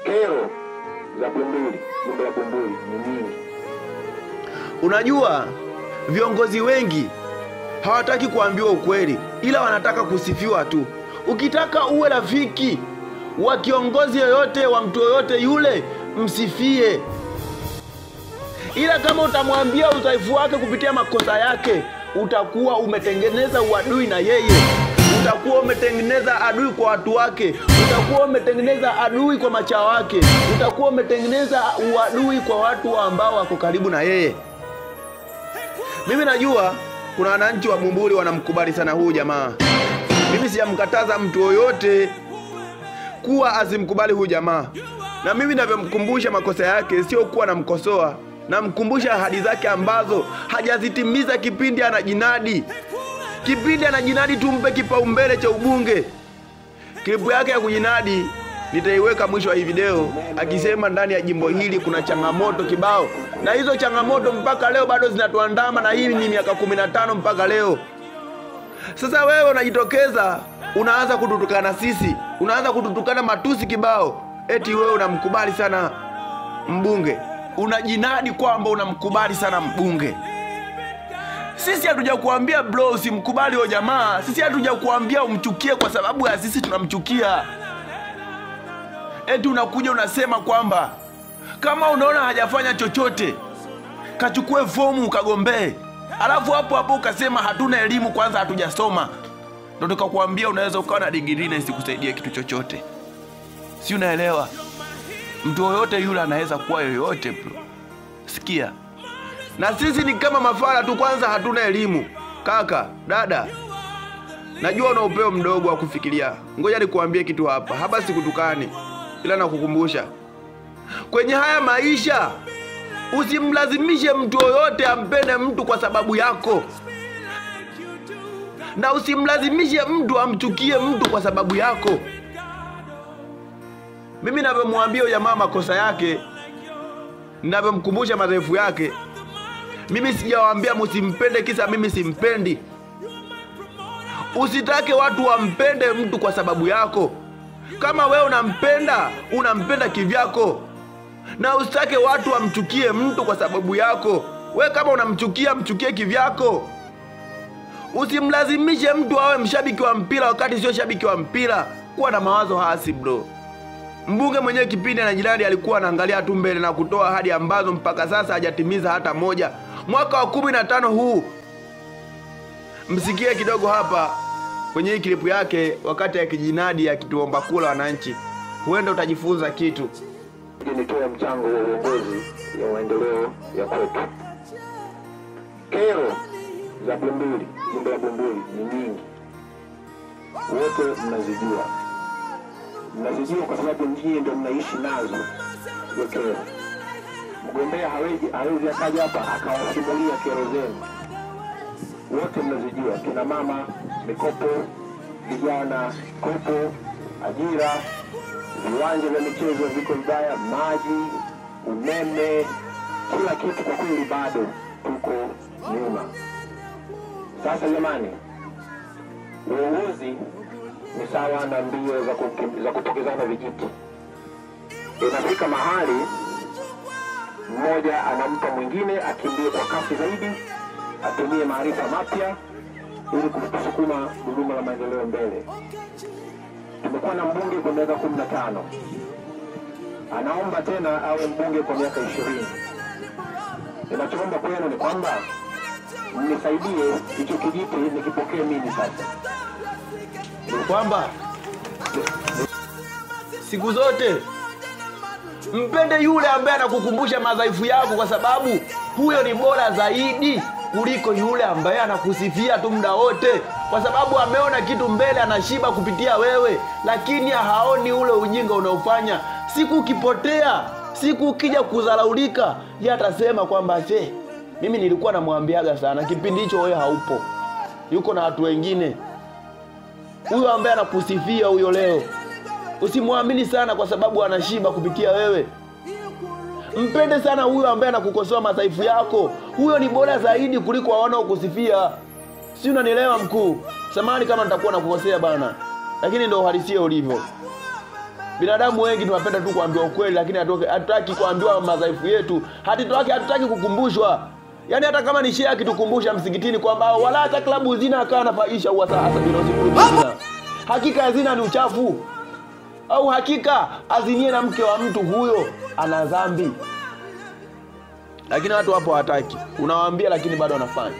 Kero za Bumbuli, jimbo la Bumbuli ni nyingi. Unajua viongozi wengi hawataki kuambiwa ukweli, ila wanataka kusifiwa tu. Ukitaka uwe rafiki wa kiongozi yoyote, wa mtu yoyote yule, msifie. Ila kama utamwambia udhaifu wake kupitia makosa yake, utakuwa umetengeneza uadui na yeye. Utakuwa umetengeneza adui kwa watu wake. Utakuwa umetengeneza adui kwa machawa wake. Utakuwa umetengeneza uadui kwa watu ambao wako karibu na yeye. Mimi najua kuna wananchi wa Bumbuli wanamkubali sana huyu jamaa. Mimi sijamkataza mtu yoyote kuwa asimkubali huyu jamaa. Na mimi ninavyomkumbusha makosa yake sio kuwa namkosoa. Namkumbusha ahadi zake ambazo hajazitimiza kipindi anajinadi. Kipindi anajinadi tumpe kipaumbele cha ubunge. Klipu yake ya kujinadi nitaiweka mwisho wa hii video, akisema ndani ya jimbo hili kuna changamoto kibao. Na hizo changamoto mpaka leo bado zinatuandama, na hii ni miaka 15 mpaka leo. Sasa wewe unajitokeza, unaanza kututukana sisi, unaanza kututukana matusi kibao. Eti wewe unamkubali sana mbunge. Unajinadi kwamba unamkubali sana mbunge. Sisi hatujakuambia bro usimkubali huyo jamaa. Sisi hatujakuambia umchukie kwa sababu ya sisi tunamchukia. Eti unakuja unasema kwamba kama unaona hajafanya chochote, kachukue fomu ukagombee. Alafu hapo hapo ukasema hatuna elimu, kwanza hatujasoma. Ndio tukakwambia unaweza ukawa na degree na isikusaidie kitu chochote. Si unaelewa? Mtu yoyote yule anaweza kuwa yoyote bro. Sikia. Na sisi ni kama mafara tu, kwanza hatuna elimu. Kaka, dada, najua una upeo mdogo wa kufikiria. Ngoja nikuambie kitu hapa. Hapa sikutukani, ila nakukumbusha. Kwenye haya maisha usimlazimishe mtu yoyote ampende mtu kwa sababu yako. Na usimlazimishe mtu amchukie mtu kwa sababu yako. Mimi ninavyomwambia jamaa makosa yake, ninavyomkumbusha madhaifu yake, mimi sijawaambia msimpende kisa mimi simpendi. Usitake watu wampende mtu kwa sababu yako. Kama wewe unampenda, unampenda kivyako. Na usitake watu wamchukie mtu kwa sababu yako. We kama unamchukia, mchukie kivyako. Usimlazimishe mtu awe mshabiki wa mpira wakati sio shabiki wa mpira. Kuwa na mawazo hasi bro. Mbunge mwenyewe kipindi anajinadi alikuwa anaangalia tu mbele na kutoa ahadi ambazo mpaka sasa hajatimiza hata moja. Mwaka wa 15 huu, msikie kidogo hapa kwenye hii klipu yake wakati akijinadi akituomba kula wananchi. Huenda utajifunza kitu. Nitoa mchango wa uongozi ya maendeleo ya kwetu. Kero za Bumbuli, jimbo la Bumbuli ni nyingi. Wote mnazijua. Mnazijua kwa sababu nyinyi ndio mnaishi nazo. Hiyo kero. Mgombea hawezi akaja hapa akawasimulia kero zenu. Wote mnazijua. Kina mama, mikopo, vijana, kopo, ajira, viwanja vya michezo viko vibaya, maji, umeme, kila kitu kwa kweli bado tuko nyuma. Sasa jamani, uongozi ni sawa na mbio za kupokezana vijiti. Inafika mahali mmoja anampa mwingine akimbie kwa kasi zaidi, atumie maarifa mapya ili kusukuma gurudumu la maendeleo mbele. Tumekuwa na mbunge kwa miaka 15. Anaomba tena awe mbunge kwa miaka 20. Ninachoomba kwenu ni kwamba mnisaidie hicho kijiti nikipokee mimi sasa. Kwamba siku zote mpende yule ambaye anakukumbusha madhaifu yako, kwa sababu huyo ni bora zaidi kuliko yule ambaye anakusifia tu muda wote, kwa sababu ameona kitu mbele, anashiba kupitia wewe, lakini haoni ule ujinga unaofanya. Siku ukipotea, siku ukija kudharaulika, yeye atasema kwamba mimi nilikuwa namwambiaga sana, kipindi hicho wewe haupo. Yuko na watu wengine. Huyo ambaye anakusifia huyo leo, usimwamini sana kwa sababu anashiba kupitia wewe. Mpende sana huyo ambaye anakukosoa madhaifu yako. Huyo ni bora zaidi kuliko wanaokusifia. Si unanielewa mkuu? Samahani kama nitakuwa nakukosea bana, lakini ndio uhalisia ulivyo. Binadamu wengi tunapenda tu kuambiwa ukweli, lakini hatutaki kuambiwa madhaifu yetu. Hatutaki kukumbushwa. Yaani hata kama ni shehe akitukumbusha msikitini kwamba wala hata klabu zina akaa nafaisha hasa bila zina. Hakika zina ni uchafu. Au hakika azinie na mke wa mtu, huyo ana dhambi. Lakini watu hapo hawataki. Unawaambia lakini bado wanafanya.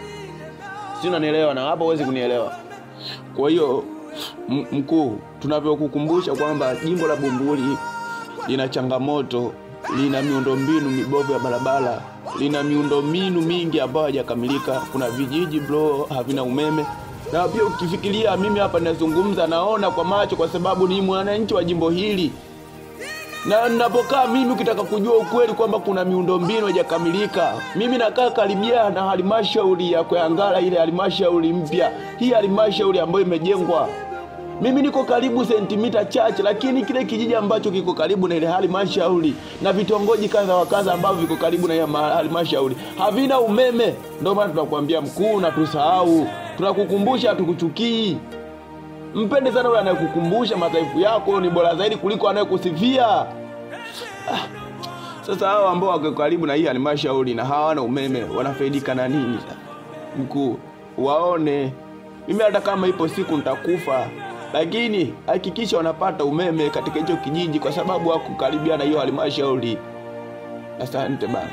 Si unanielewa? Na hapo huwezi kunielewa. Kwa hiyo mkuu, tunavyokukumbusha kwamba jimbo la Bumbuli lina changamoto, lina miundombinu mibovu ya barabara, lina miundombinu mingi ambayo haijakamilika. Kuna vijiji bro havina umeme. Na pia ukifikiria mimi hapa ninazungumza naona kwa macho kwa sababu ni mwananchi wa jimbo hili. Na ninapokaa mimi ukitaka kujua ukweli kwamba kuna miundombinu haijakamilika, mimi nakaa karibia na halmashauri ya Kwangala, ile halmashauri mpya. Hii halmashauri ambayo imejengwa. Mimi niko karibu sentimita chache, lakini kile kijiji ambacho kiko karibu na ile halmashauri na vitongoji kadha wa kadha ambavyo viko karibu na ile halmashauri havina umeme. Ndio maana tunakuambia mkuu, na tusahau. Tunakukumbusha, tukuchukii. Mpende sana yule anayekukumbusha madhaifu yako, ni bora zaidi kuliko anayekusifia. Sasa hao ambao wako karibu na hii halmashauri na hawana umeme wanafaidika na nini? Mkuu, waone. Mimi hata kama ipo siku nitakufa, lakini hakikisha wanapata umeme katika hicho kijiji kwa sababu wako karibia na hiyo halmashauri. Asante bana.